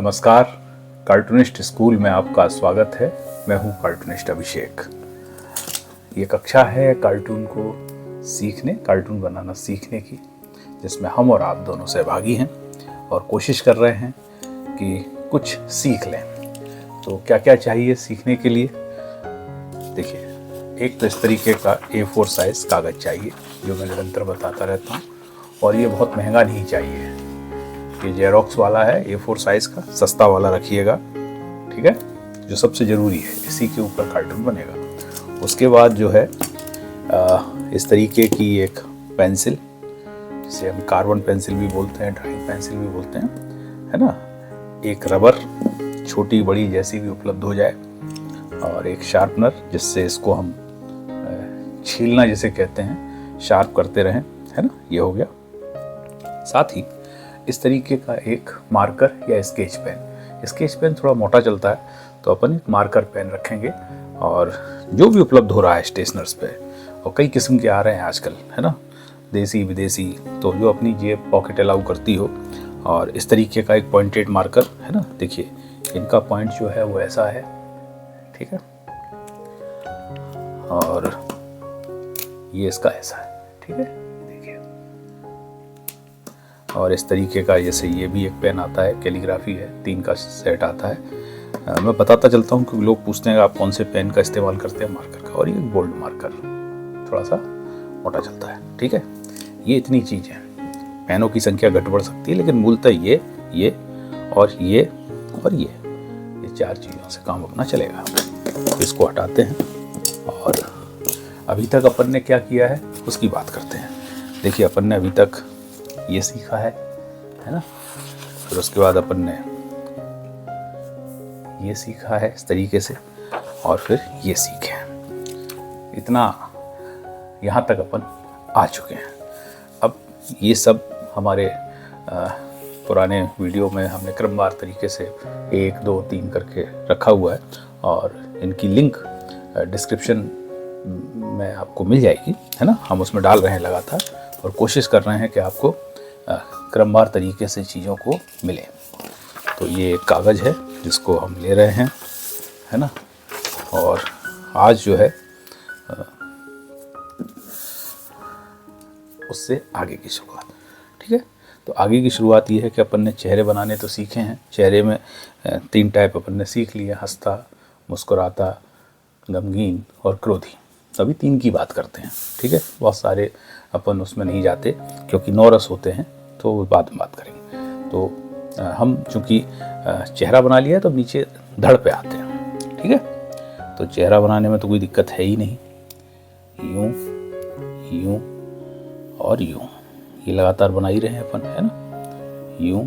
नमस्कार, cartoonist school में आपका स्वागत है। मैं हूं कार्टूनिस्ट अभिषेक। ये कक्षा है कार्टून को सीखने, कार्टून बनाना सीखने की, जिसमें हम और आप दोनों सहभागी हैं और कोशिश कर रहे हैं कि कुछ सीख लें। तो क्या क्या चाहिए सीखने के लिए? देखिए, एक तो इस तरीके का A4 साइज़ कागज़ चाहिए, जो मैं निरंतर बताता रहता हूँ, और ये बहुत महंगा नहीं चाहिए। ये जेरोक्स वाला है, A4 साइज़ का, सस्ता वाला रखिएगा, ठीक है, जो सबसे ज़रूरी है। इसी के ऊपर कार्टून बनेगा। उसके बाद जो है इस तरीके की एक पेंसिल, जिसे हम कार्बन पेंसिल भी बोलते हैं, ड्राइंग पेंसिल भी बोलते हैं, है ना। एक रबर, छोटी बड़ी जैसी भी उपलब्ध हो जाए, और एक शार्पनर, जिससे इसको हम छीलना जिसे कहते हैं, शार्प करते रहें, है ना। ये हो गया। साथ ही इस तरीके का एक मार्कर या स्केच पेन। स्केच पेन थोड़ा मोटा चलता है, तो अपन एक मार्कर पेन रखेंगे, और जो भी उपलब्ध हो रहा है स्टेशनर्स पे, और कई किस्म के आ रहे हैं आजकल, है ना, देसी विदेशी, तो जो अपनी जेब पॉकेट अलाउ करती हो। और इस तरीके का एक पॉइंटेड मार्कर, है ना। देखिए, इनका पॉइंट जो है वो ऐसा है, ठीक है, और ये इसका ऐसा है, ठीक है, देखिए। और इस तरीके का, जैसे ये भी एक पेन आता है, कैलीग्राफी है, 3 का सेट आता है। मैं बताता चलता हूँ क्योंकि लोग पूछते हैं आप कौन से पेन का इस्तेमाल करते हैं, मार्कर का। और ये बोल्ड मार्कर थोड़ा सा मोटा चलता है, ठीक है। ये इतनी चीज़ें हैं। पेनों की संख्या घट बढ़ सकती है, लेकिन मूलतः ये और ये 4 चीज़ों से काम अपना चलेगा। इसको हटाते हैं, और अभी तक अपन ने क्या किया है उसकी बात करते हैं। देखिए, अपन ने अभी तक ये सीखा है ना। फिर उसके बाद अपन ने ये सीखा है इस तरीके से, और फिर ये सीखे हैं। इतना यहाँ तक अपन आ चुके हैं। अब ये सब हमारे पुराने वीडियो में हमने क्रमवार तरीके से 1, 2, 3 करके रखा हुआ है, और इनकी लिंक डिस्क्रिप्शन में आपको मिल जाएगी, है ना। हम उसमें डाल रहे हैं लगातार, और कोशिश कर रहे हैं कि आपको क्रमवार तरीके से चीज़ों को मिले। तो ये एक कागज़ है जिसको हम ले रहे हैं, है ना। और आज जो है उससे आगे की शुरुआत, ठीक है। तो आगे की शुरुआत ये है कि अपन ने चेहरे बनाने तो सीखे हैं। चेहरे में 3 टाइप अपन ने सीख लिए: हंसता, मुस्कुराता, गमगीन और क्रोधी। सभी 3 की बात करते हैं, ठीक है। बहुत सारे अपन उसमें नहीं जाते, क्योंकि 9 रस होते हैं, तो बाद में बात करेंगे। तो हम चूँकि चेहरा बना लिया है, तो नीचे धड़ पे आते हैं, ठीक है। तो चेहरा बनाने में तो कोई दिक्कत है ही नहीं। यूं, यूं और यूं, ये लगातार बना ही रहे हैं अपन, है ना। यूं,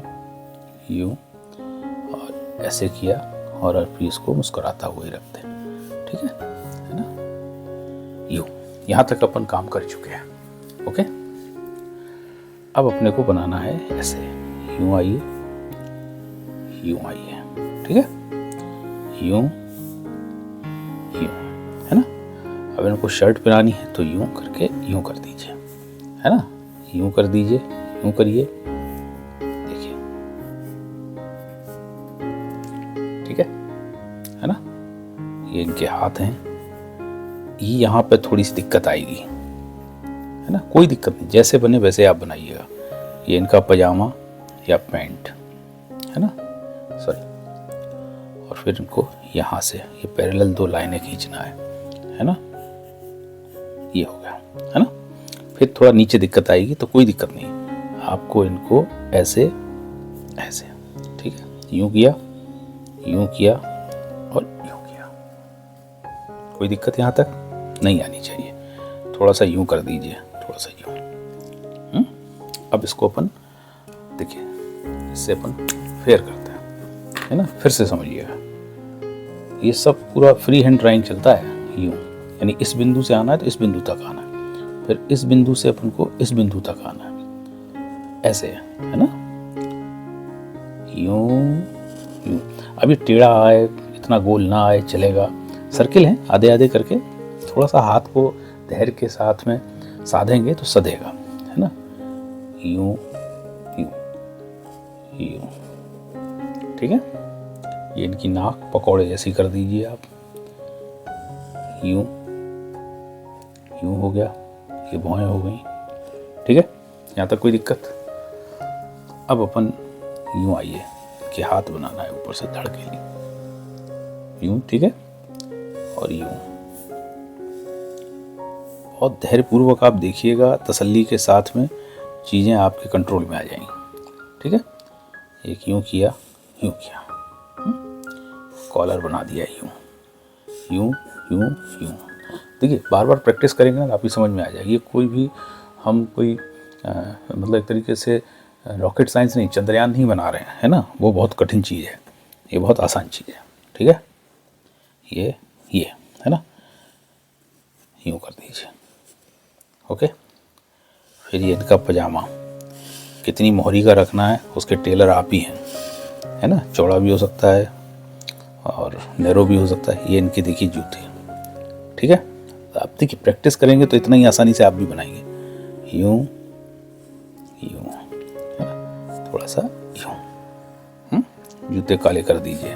यूं और ऐसे किया, और फिर इसको मुस्कुराता हुआ ही रखते हैं, ठीक है ना। यूं, यहाँ तक अपन काम कर चुके हैं, ओके। अब अपने को बनाना है ऐसे, यूं आइए, ठीक है, यूं, है ना। अब इनको शर्ट पहनानी है, तो यूं करके यूं कर दीजिए, है ना। यूं कर दीजिए, यूं करिए, देखिए, ठीक है ना। ये इनके हाथ हैं। ये यहाँ पे थोड़ी सी दिक्कत आएगी, है ना। कोई दिक्कत नहीं, जैसे बने वैसे आप बनाइएगा। ये इनका पजामा या पैंट, है ना, सॉरी। और फिर इनको यहाँ से ये पैरेलल 2 लाइनें खींचना है ना। ये हो गया, है ना। फिर थोड़ा नीचे दिक्कत आएगी, तो कोई दिक्कत नहीं, आपको इनको ऐसे, ठीक है। यूं किया और यूं किया। कोई दिक्कत यहाँ तक नहीं आनी चाहिए। थोड़ा सा यूं कर दीजिए, थोड़ा सा यूं। अब इसको अपन देखिए, इससे अपन फेयर करते हैं, है ना। फिर से समझिएगा, ये सब पूरा फ्री हैंड ड्राइंग चलता है। यूं, यानी इस बिंदु से आना है तो इस बिंदु तक आना है, फिर इस बिंदु से अपन को इस बिंदु तक आना है, ऐसे, है ना। यूं, अब ये टेढ़ा आए, इतना गोल ना आए, चलेगा। सर्किल है, आधे आधे करके थोड़ा सा हाथ को धैर्य के साथ में साधेंगे तो सधेगा, है ना। यूं, ठीक है। ये इनकी नाक पकौड़े जैसी कर दीजिए आप, यूं यूं हो गया, ये भौहें हो गई, ठीक है। यहाँ तक कोई दिक्कत। अब अपन यूं आइए कि हाथ बनाना है ऊपर से धड़ के लिए, यूं, ठीक है, और यूं। बहुत धैर्यपूर्वक आप देखिएगा, तसल्ली के साथ में चीज़ें आपके कंट्रोल में आ जाएंगी, ठीक है। एक यूं किया, यूं किया, कॉलर बना दिया, यूं यूं यूं यूं। देखिए बार बार प्रैक्टिस करेंगे ना, आपकी समझ में आ जाएगी। कोई भी हम कोई मतलब एक तरीके से रॉकेट साइंस नहीं, चंद्रयान नहीं बना रहे हैं, है ना। वो बहुत कठिन चीज़ है, ये बहुत आसान चीज़ है, ठीक है। ये है ना, यूं कर दीजिए, ओके। फिर ये इनका पजामा कितनी मोहरी का रखना है, उसके टेलर आप ही हैं, है ना। चौड़ा भी हो सकता है और नैरो भी हो सकता है। ये इनके देखिए जूते, ठीक है। तो आप देखिए प्रैक्टिस करेंगे तो इतना ही आसानी से आप भी बनाएंगे। यूं यूं, है ना, थोड़ा सा यूं, जूते काले कर दीजिए,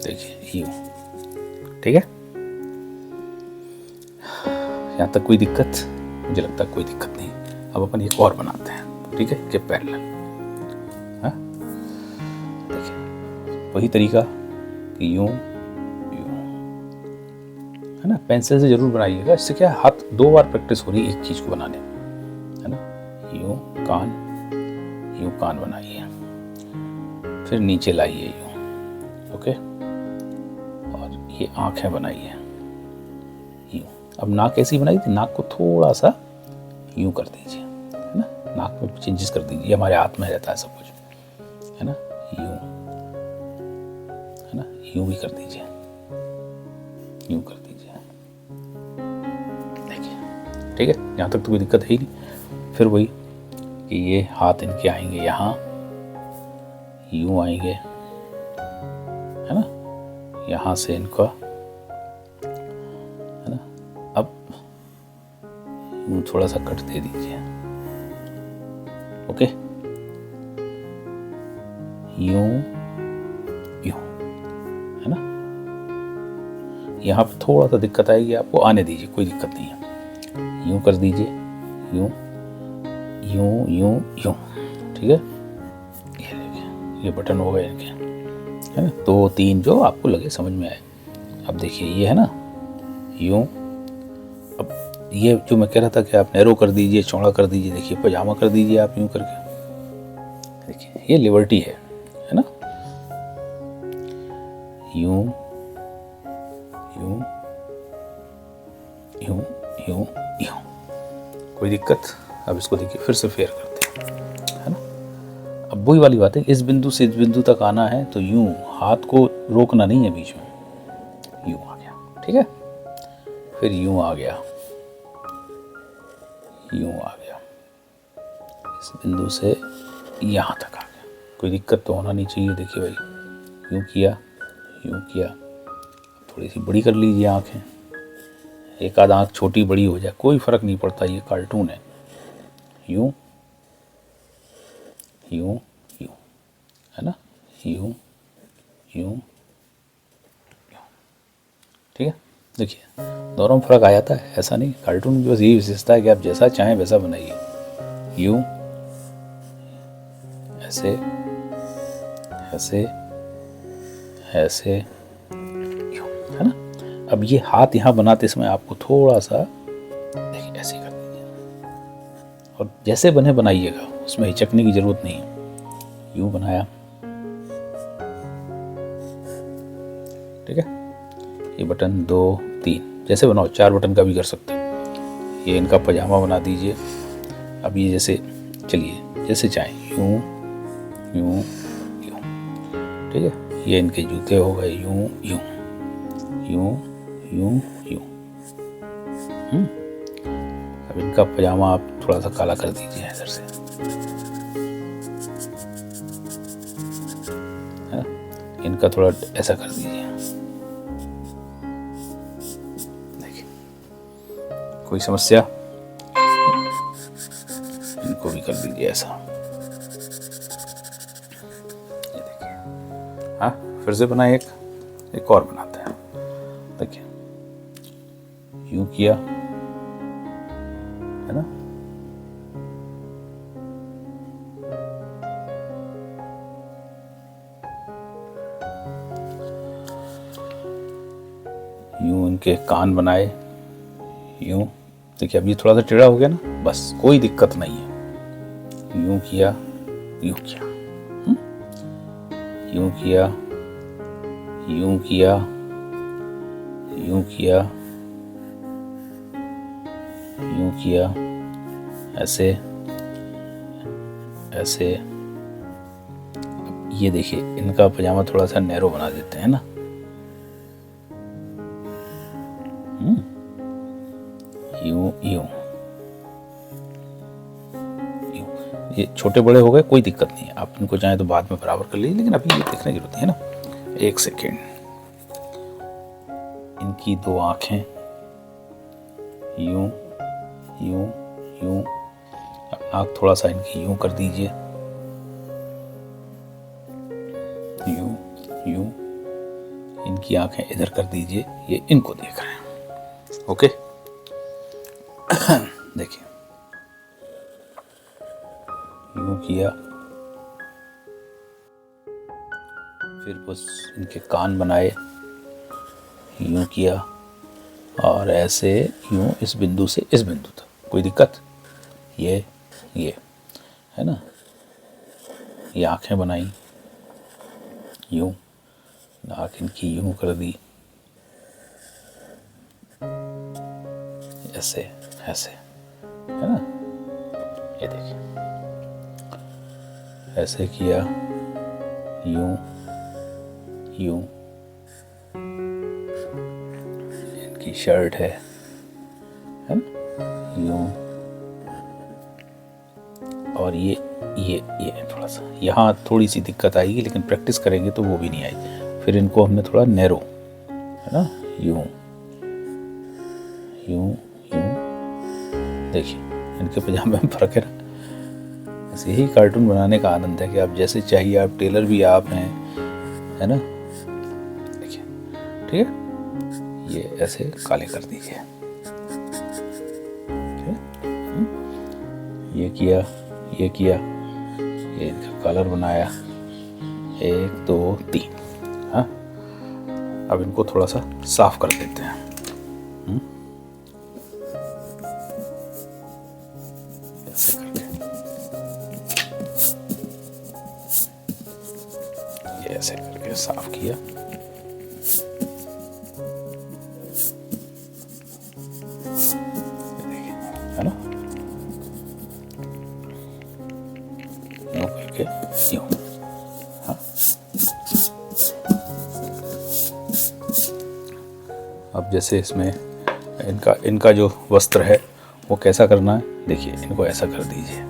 देखिए यूं, ठीक है। यहाँ तक कोई दिक्कत? मुझे लगता है कोई दिक्कत नहीं। अब अपन एक और बनाते हैं, ठीक है, कि पैरेलल, देखिए वही तरीका कि यूं यूं, है ना। पेंसिल से जरूर बनाइएगा, इससे क्या हाथ 2 बार प्रैक्टिस हो रही है एक चीज को बनाने में, है ना। यूं कान बनाइए, फिर नीचे लाइए यूं, ओके। और ये आंखें बनाइए यूं। अब नाक ऐसी बनाई थी, नाक को थोड़ा सा यूं कर दीजिए, है ना। नाक में चेंजेस कर दीजिए, हमारे हाथ में रहता है सब कुछ, है ना। यूं, है ना, यूं भी कर दीजिए, यूं कर दीजिए, देखिए, ठीक है। यहाँ तक तो कोई दिक्कत है ही नहीं। फिर वही कि ये हाथ इनके आएंगे यहाँ, यूं आएंगे, है ना, यहाँ से इनका, है ना। अब यूं थोड़ा सा कट दे दीजिए, ओके। यूं यूं, है ना। यहाँ पे थोड़ा सा दिक्कत आएगी, आपको आने दीजिए, कोई दिक्कत नहीं है। यूं कर दीजिए, यूं यूं यूं यूं, ठीक है। ये देखिए, ये बटन हो गए इनके, है ना। 2 3 जो आपको लगे, समझ में आए। अब देखिए ये है ना, यूं। अब ये जो मैं कह रहा था कि आप नैरो कर दीजिए, चौड़ा कर दीजिए, देखिए पजामा कर दीजिए आप यूं करके, देखिए ये लिबर्टी है ना। यूं यूं यूं यूं यूं, कोई दिक्कत? अब इसको देखिए फिर से फेयर करते हैं, है ना। अब वही वाली बात है, इस बिंदु से इस बिंदु तक आना है तो यूं, हाथ को रोकना नहीं है बीच में, यूं आ गया, ठीक है। फिर यूं आ गया, यूं आ गया, इस बिंदु से यहाँ तक आ गया। कोई दिक्कत तो होना नहीं चाहिए। देखिए भाई, यूं किया, यूं किया, थोड़ी सी बड़ी कर लीजिए आँखें, एक आध आँख छोटी बड़ी हो जाए, कोई फर्क नहीं पड़ता, ये कार्टून है। यूं यूं यूं, है ना, यूं यूं यूं, ठीक है। देखिए दोनों में फर्क आ जाता है, ऐसा नहीं। कार्टून की बस यही विशेषता है कि आप जैसा चाहें वैसा बनाइए। यूं, ऐसे ऐसे ऐसे, यूं, है ना। अब ये हाथ यहाँ बनाते समय आपको थोड़ा सा देखिए ऐसे कर दीजिए, और जैसे बने बनाइएगा, उसमें हिचकने की जरूरत नहीं है। यूं बनाया, ठीक है। ये बटन 2 3 जैसे बनाओ, 4 बटन का भी कर सकते हो। ये इनका पजामा बना दीजिए। अब ये जैसे, चलिए जैसे चाहें, यूं यूं यूं, ठीक है। ये इनके जूते हो गए, यूं यूं यूं यूं यूं। अब इनका पजामा आप थोड़ा सा काला कर दीजिए इधर से, है ना। इनका थोड़ा ऐसा कर दीजिए, देखिए कोई समस्या? इनको ये ऐसा, ये देखिए। हाँ, फिर से बनाए, एक और बनाते हैं। देखिए, यूं किया है ना, यूं इनके कान बनाए, यूं। देखिए अब ये थोड़ा सा टेढ़ा हो गया ना, बस कोई दिक्कत नहीं है। यूं किया, यूं किया, यूं किया, यूं किया, यूं किया, यूं किया, ऐसे ऐसे। ये देखिए इनका पजामा थोड़ा सा नैरो बना देते हैं ना, यूं यूं यूं। ये छोटे बड़े हो गए, कोई दिक्कत नहीं है, आप इनको चाहें तो बाद में बराबर कर लीजिए, लेकिन अभी ये देखने की जरूरत है ना। एक सेकेंड, इनकी दो आंखें, यूं यूं यूं। नाक थोड़ा सा इनकी यूं कर दीजिए, यूं यूं। इनकी आंखें इधर कर दीजिए, ये इनको देख रहे हैं। ओके, देखिए यूं किया, फिर बस इनके कान बनाए, यूं किया, और ऐसे यूं इस बिंदु से इस बिंदु तक, कोई दिक्कत। ये है ना, ये आंखें बनाई, यूं, नाक इनकी यूं कर दी, ऐसे ऐसे, है ना। ये देखिए ऐसे किया, यूं यूं। इनकी शर्ट है ना, यूं। और ये थोड़ा सा यहाँ थोड़ी सी दिक्कत आएगी, लेकिन प्रैक्टिस करेंगे तो वो भी नहीं आएगी। फिर इनको हमने थोड़ा नैरो, है ना, यूं यूं यूं। देखिए इनके पजामे में फर्क है ना। बस यही कार्टून बनाने का आनंद है कि आप जैसे चाहिए, आप टेलर भी आप हैं, है ना। देखिए ठीक है, ये ऐसे काले कर दीजिए, ये किया, ये किया, ये इनका कलर बनाया, 1 2 3। हाँ, अब इनको थोड़ा सा साफ कर देते हैं। ऐसे करके, ये ऐसे करके साफ किया। है ना, यूं करके, यूं। हाँ, अब जैसे इसमें इनका जो वस्त्र है वो कैसा करना है, देखिए इनको ऐसा कर दीजिए,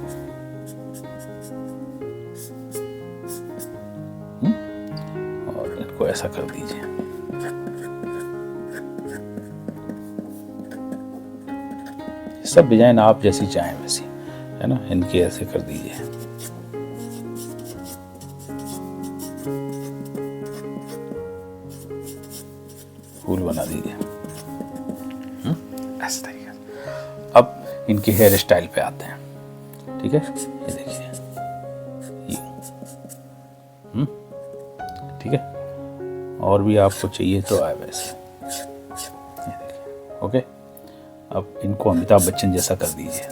और इनको ऐसा कर दीजिए। सब डिजाइन आप जैसी चाहें वैसी, है ना। इनके ऐसे कर दीजिए, फूल बना दीजिए, ऐसे तरीके से। अब इनके हेयर स्टाइल पे आते हैं, ठीक है। ये देखिए, ठीक है, और भी आपको चाहिए तो आए वैसे, ये देखिए। ओके, अब इनको अमिताभ बच्चन जैसा कर दीजिए,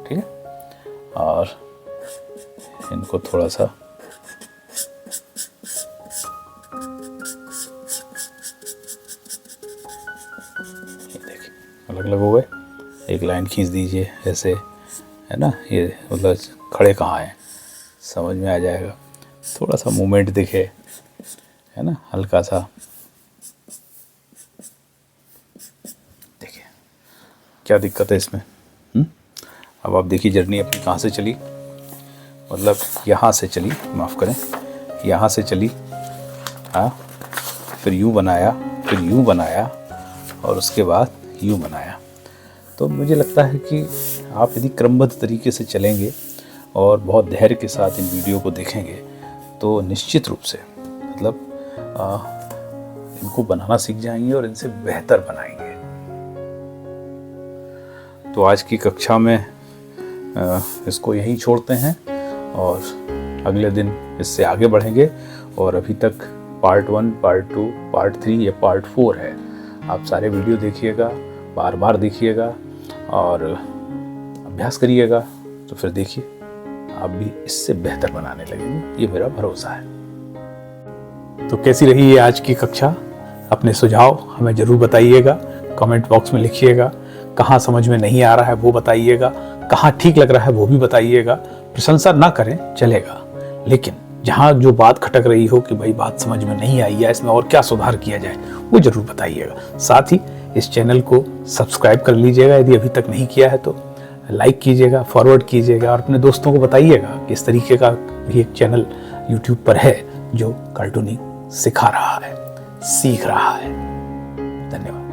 ठीक है। और इनको थोड़ा सा देखिए अलग अलग हो गए, एक लाइन खींच दीजिए ऐसे, है ना। ये मतलब खड़े कहाँ हैं समझ में आ जाएगा, थोड़ा सा मूवमेंट दिखे, है ना, हल्का सा। देखिए क्या दिक्कत है इसमें। अब आप देखिए जर्नी अपनी कहाँ से चली, मतलब यहाँ से चली, माफ़ करें, यहाँ से चली, हाँ, फिर यूँ बनाया, फिर यूँ बनाया और उसके बाद यूँ बनाया। तो मुझे लगता है कि आप यदि क्रमबद्ध तरीके से चलेंगे और बहुत धैर्य के साथ इन वीडियो को देखेंगे तो निश्चित रूप से मतलब इनको बनाना सीख जाएंगे और इनसे बेहतर बनाएंगे। तो आज की कक्षा में इसको यहीं छोड़ते हैं और अगले दिन इससे आगे बढ़ेंगे। और अभी तक पार्ट 1, पार्ट 2, पार्ट 3 या पार्ट 4 है। आप सारे वीडियो देखिएगा, बार बार देखिएगा और अभ्यास करिएगा, तो फिर देखिए आप भी इससे बेहतर बनाने लगेंगे, ये मेरा भरोसा है। तो कैसी रही ये आज की कक्षा? अपने सुझाव हमें ज़रूर बताइएगा, कमेंट बॉक्स में लिखिएगा। कहाँ समझ में नहीं आ रहा है वो बताइएगा, कहाँ ठीक लग रहा है वो भी बताइएगा। प्रशंसा ना करें चलेगा, लेकिन जहाँ जो बात खटक रही हो कि भाई बात समझ में नहीं आई है, इसमें और क्या सुधार किया जाए, वो ज़रूर बताइएगा। साथ ही इस चैनल को सब्सक्राइब कर लीजिएगा, यदि अभी तक नहीं किया है तो लाइक कीजिएगा, फॉरवर्ड कीजिएगा और अपने दोस्तों को बताइएगा कि इस तरीके का भी एक चैनल यूट्यूब पर है जो कार्टूनिंग सिखा रहा है, सीख रहा है। धन्यवाद।